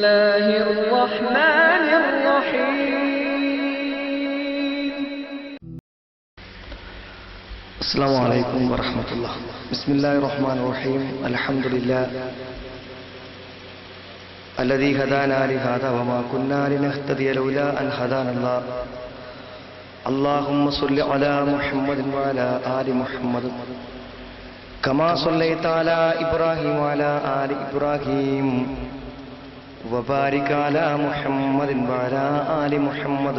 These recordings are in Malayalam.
الله الرحمن الرحيم. السلام عليكم ورحمة الله. بسم الله الرحمن الرحيم. الحمد لله الذي هدانا لهذا وما كنا لنهتدي لولا أن هدانا الله. اللهم صل على محمد وعلى آل محمد كما صليت على إبراهيم وعلى آل إبراهيم وبارك على محمد وعلى آل محمد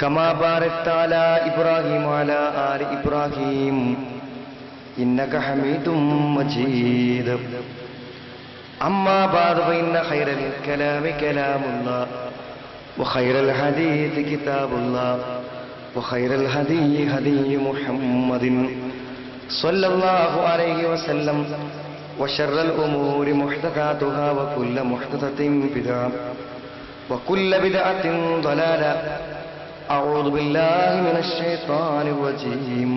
كما باركت على إبراهيم وعلى آل إبراهيم إنك حميد مجيد. أما بعد فإن خير الكلام كلام الله وخير الحديث كتاب الله وخير الهدي هدي محمد صلى الله عليه وسلم وشر الأمور محدثاتها وكل محدثة بدعة وكل بدعة ضلالة. أعوذ بالله من الشيطان الرجيم.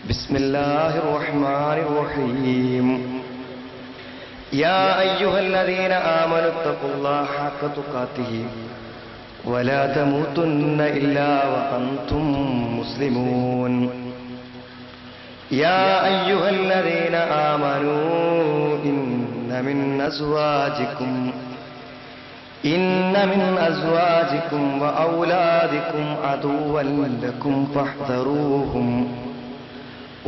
بسم الله الرحمن الرحيم. يا أيها الذين آمنوا اتقوا الله حق تقاته ولا تموتن إلا وأنتم مسلمون. يا أيها الذين آمنوا إن من أزواجكم وأولادكم عدوا لكم فاحذروهم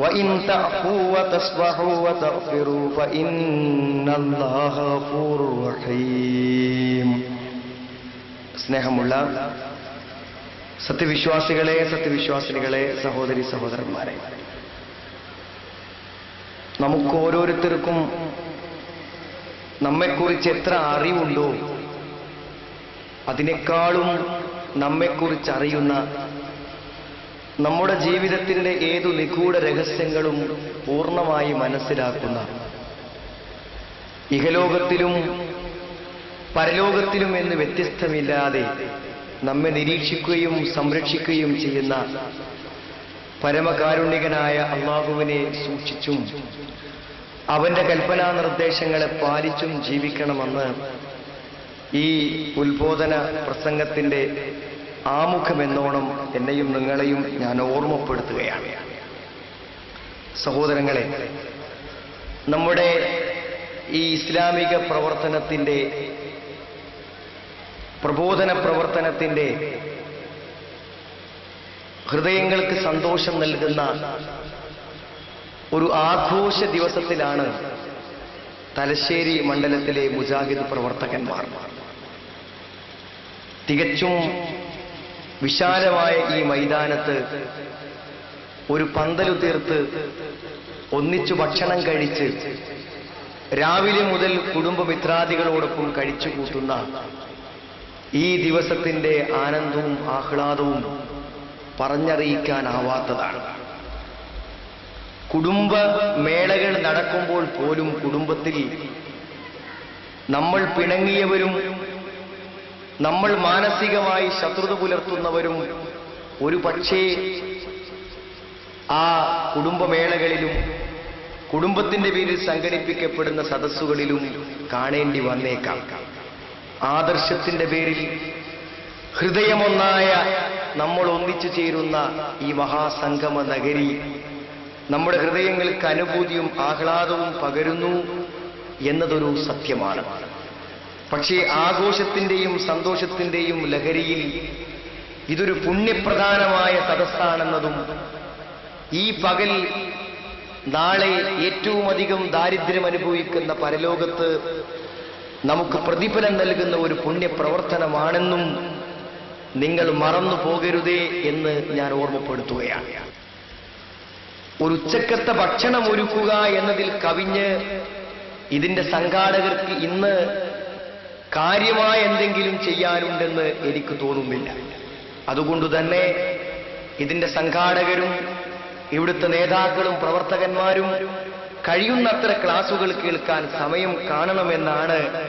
وإن تعفوا وتصفحوا وتغفروا فإن الله غفور رحيم. സ്നേഹമുള്ള സത്യവിശ്വാസികളെ, സത്യവിശ്വാസിനികളെ, സഹോദരി സഹോദരന്മാരെ, നമുക്ക് ഓരോരുത്തർക്കും നമ്മെക്കുറിച്ച് എത്ര അറിവുണ്ടോ അതിനേക്കാളും നമ്മെക്കുറിച്ച് അറിയുന്ന, നമ്മുടെ ജീവിതത്തിന്റെ ഏതു നിഗൂഢ രഹസ്യങ്ങളും പൂർണ്ണമായി മനസ്സിലാക്കുന്ന, ഇഹലോകത്തിലും പരലോകത്തിലും എന്ന് വ്യത്യസ്തമില്ലാതെ നമ്മെ നിരീക്ഷിക്കുകയും സംരക്ഷിക്കുകയും ചെയ്യുന്ന പരമകാരുണികനായ അല്ലാഹുവിനെ സൂക്ഷിച്ചും അവന്റെ കൽപ്പനാ നിർദ്ദേശങ്ങളെ പാലിച്ചും ജീവിക്കണമെന്ന് ഈ ഉത്ബോധന പ്രസംഗത്തിന്റെ ആമുഖമെന്നോണം എന്നെയും നിങ്ങളെയും ഞാൻ ഓർമ്മപ്പെടുത്തുകയാണ്. സഹോദരങ്ങളെ, നമ്മുടെ ഈ ഇസ്ലാമിക പ്രവർത്തനത്തിന്റെ, പ്രബോധന പ്രവർത്തനത്തിന്റെ ഹൃദയങ്ങൾക്ക് സന്തോഷം നൽകുന്ന ഒരു ആഘോഷ ദിവസത്തിലാണ് തലശ്ശേരി മണ്ഡലത്തിലെ മുജാഹിദ് പ്രവർത്തകന്മാർ തികച്ചും വിശാലമായ ഈ മൈതാനത്ത് ഒരു പന്തലു തീർത്ത് ഒന്നിച്ചു ഭക്ഷണം കഴിച്ച് രാവിലെ മുതൽ കുടുംബമിത്രാദികളോടൊപ്പം കഴിച്ചു കൂട്ടുന്ന ഈ ദിവസത്തിന്റെ ആനന്ദവും ആഹ്ലാദവും പറഞ്ഞറിയിക്കാനാവാത്തതാണ്. കുടുംബ മേളകൾ നടക്കുമ്പോൾ പോലും കുടുംബത്തിൽ നമ്മൾ പിണങ്ങിയവരും നമ്മൾ മാനസികമായി ശത്രുത പുലർത്തുന്നവരും ഒരു പക്ഷേ ആ കുടുംബമേളകളിലും കുടുംബത്തിന്റെ പേരിൽ സംഘടിപ്പിക്കപ്പെടുന്ന സദസ്സുകളിലും കാണേണ്ടി വന്നേക്കാം. ആദർശത്തിന്റെ പേരിൽ ഹൃദയമൊന്നായ നമ്മൾ ഒന്നിച്ചു ചേരുന്ന ഈ മഹാസംഗമ നഗരി നമ്മുടെ ഹൃദയങ്ങൾക്ക് അനുഭൂതിയും ആഹ്ലാദവും പകരുന്നു എന്നതൊരു സത്യമാണ്. പക്ഷേ ആഘോഷത്തിന്റെയും സന്തോഷത്തിന്റെയും ലഹരിയിൽ ഇതൊരു പുണ്യപ്രധാനമായ സദസ്സാണെന്നതും ഈ പകൽ നാളെ ഏറ്റവും അധികം ദാരിദ്ര്യം അനുഭവിക്കുന്ന പരലോകത്ത് നമുക്ക് പ്രതിഫലം നൽകുന്ന ഒരു പുണ്യപ്രവർത്തനമാണെന്നും നിങ്ങൾ മറന്നു പോകരുതേ എന്ന് ഞാൻ ഓർമ്മപ്പെടുത്തുകയാണ്. ഒരു ഉച്ചക്കത്തെ ഭക്ഷണം ഒരുക്കുക എന്നതിൽ കവിഞ്ഞ് ഇതിന്റെ സംഘാടകർക്ക് ഇന്ന് കാര്യമായ എന്തെങ്കിലും ചെയ്യാനുണ്ടെന്ന് എനിക്ക് തോന്നുന്നില്ല. അതുകൊണ്ട് തന്നെ ഇതിന്റെ സംഘാടകരും ഇവിടുത്തെ നേതാക്കളും പ്രവർത്തകന്മാരും കഴിയുന്നത്ര ക്ലാസുകൾ കേൾക്കാൻ സമയം കാണണമെന്നാണ്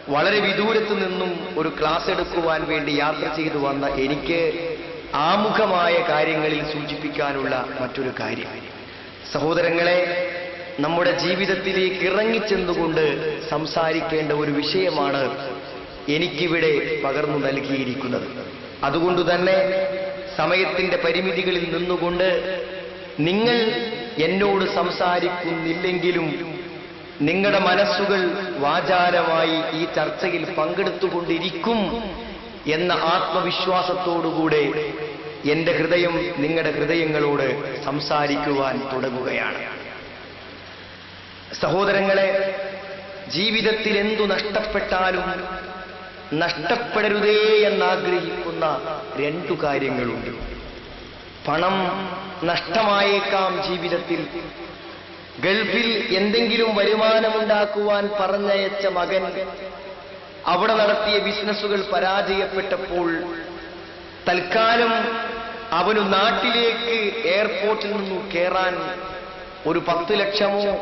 വളരെ വിദൂരത്തു നിന്നും ഒരു ക്ലാസ് എടുക്കുവാൻ വേണ്ടി യാത്ര ചെയ്തു വന്ന എനിക്ക് ആമുഖമായ കാര്യങ്ങളിൽ സൂചിപ്പിക്കാനുള്ള മറ്റൊരു കാര്യം. സഹോദരങ്ങളെ, നമ്മുടെ ജീവിതത്തിലേക്ക് ഇറങ്ങിച്ചെന്നുകൊണ്ട് സംസാരിക്കേണ്ട ഒരു വിഷയമാണ് എനിക്കിവിടെ പകർന്നു നൽകിയിരിക്കുന്നത്. അതുകൊണ്ട് തന്നെ സമയത്തിന്റെ പരിമിതികളിൽ നിന്നുകൊണ്ട് നിങ്ങൾ എന്നോട് സംസാരിക്കുന്നില്ലെങ്കിലും നിങ്ങളുടെ മനസ്സുകൾ വാചാലമായി ഈ ചർച്ചയിൽ പങ്കെടുത്തുകൊണ്ടിരിക്കും എന്ന ആത്മവിശ്വാസത്തോടുകൂടെ എന്റെ ഹൃദയം നിങ്ങളുടെ ഹൃദയങ്ങളോട് സംസാരിക്കുവാൻ തുടങ്ങുകയാണ്. സഹോദരങ്ങളെ, ജീവിതത്തിൽ എന്തു നഷ്ടപ്പെട്ടാലും നഷ്ടപ്പെടരുതേ എന്നാഗ്രഹിക്കുന്ന രണ്ടു കാര്യങ്ങളുണ്ട്. പണം നഷ്ടമായേക്കാം ജീവിതത്തിൽ. ഗൾഫിൽ എന്തെങ്കിലും വരുമാനമുണ്ടാക്കുവാൻ പറഞ്ഞയച്ച മകൻ അവിടെ നടത്തിയ ബിസിനസ്സുകൾ പരാജയപ്പെട്ടപ്പോൾ തൽക്കാലം അവന് നാട്ടിലേക്ക് എയർപോർട്ടിൽ നിന്നും കയറാൻ ഒരു 10 ലക്ഷമോ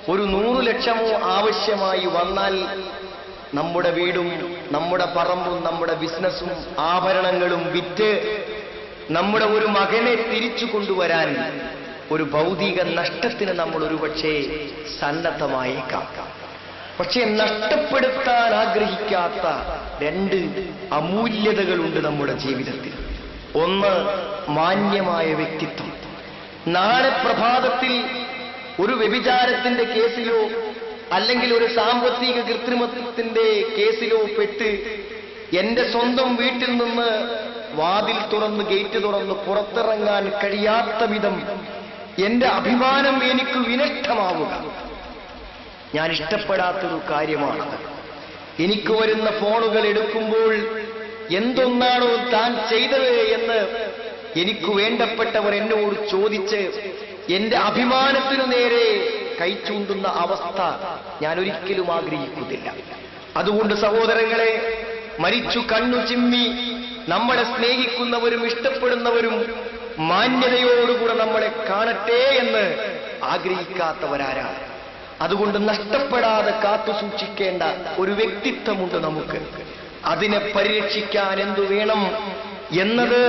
ഒരു 100 ലക്ഷമോ ആവശ്യമായി വന്നാൽ നമ്മുടെ വീടും നമ്മുടെ പറമ്പും നമ്മുടെ ബിസിനസ്സും ആഭരണങ്ങളും വിറ്റ് നമ്മുടെ ഒരു മകനെ തിരിച്ചു കൊണ്ടുവരാൻ ഒരു ഭൗതിക നഷ്ടത്തിന് നമ്മൾ ഒരുപക്ഷേ സന്നദ്ധമായേക്കാം. പക്ഷേ നഷ്ടപ്പെടുത്താൻ ആഗ്രഹിക്കാത്ത രണ്ട് അമൂല്യതകളുണ്ട് നമ്മുടെ ജീവിതത്തിൽ. ഒന്ന്, മാന്യമായ വ്യക്തിത്വം. നാളെ പ്രഭാതത്തിൽ ഒരു വ്യഭിചാരത്തിന്റെ കേസിലോ അല്ലെങ്കിൽ ഒരു സാമ്പത്തിക കൃത്രിമത്വത്തിന്റെ കേസിലോ പെട്ട് എന്റെ സ്വന്തം വീട്ടിൽ നിന്ന് വാതിൽ തുറന്ന് ഗേറ്റ് തുറന്ന് പുറത്തിറങ്ങാൻ കഴിയാത്ത വിധം എന്റെ അഭിമാനം എനിക്ക് വിനഷ്ടമാവുക ഞാൻ ഇഷ്ടപ്പെടാത്തൊരു കാര്യമാണ്. എനിക്ക് വരുന്ന ഫോണുകൾ എടുക്കുമ്പോൾ എന്തൊന്നാണോ താൻ ചെയ്തത് എന്ന് എനിക്ക് വേണ്ടപ്പെട്ടവർ എന്നോട് ചോദിച്ച് എന്റെ അഭിമാനത്തിനു നേരെ കൈചൂണ്ടുന്ന അവസ്ഥ ഞാൻ ഒരിക്കലും ആഗ്രഹിക്കുന്നില്ല. അതുകൊണ്ട് സഹോദരങ്ങളെ, മരിച്ചു കണ്ണു ചിമ്മി നമ്മളെ സ്നേഹിക്കുന്നവരും ഇഷ്ടപ്പെടുന്നവരും മാന്യതയോടുകൂടെ നമ്മളെ കാണട്ടെ എന്ന് ആഗ്രഹിക്കാത്തവരാരാണ്? അതുകൊണ്ട് നഷ്ടപ്പെടാതെ കാത്തു സൂക്ഷിക്കേണ്ട ഒരു വ്യക്തിത്വമുണ്ട് നമുക്ക്. അതിനെ പരിരക്ഷിക്കാൻ എന്തു വേണം എന്നത്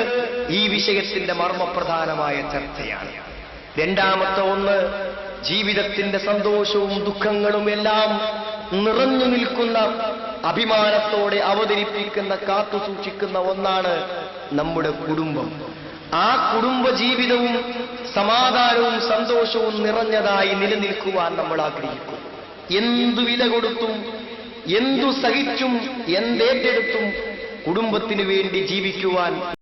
ഈ വിഷയത്തിന്റെ മർമ്മപ്രധാനമായ ചർച്ചയാണ്. രണ്ടാമത്തെ ഒന്ന്, ജീവിതത്തിന്റെ സന്തോഷവും ദുഃഖങ്ങളും എല്ലാം നിറഞ്ഞു നിൽക്കുന്ന അഭിമാനത്തോടെ അവതരിപ്പിക്കുന്ന കാത്തു സൂക്ഷിക്കുന്ന ഒന്നാണ് നമ്മുടെ കുടുംബം. ആ കുടുംബ ജീവിതവും സമാധാനവും സന്തോഷവും നിറഞ്ഞതായി നിലനിൽക്കുവാൻ നമ്മൾ ആഗ്രഹിക്കും. എന്തു വില കൊടുത്തും എന്തു സഹിച്ചും എന്തേറ്റെടുത്തും കുടുംബത്തിനു വേണ്ടി ജീവിക്കുവാൻ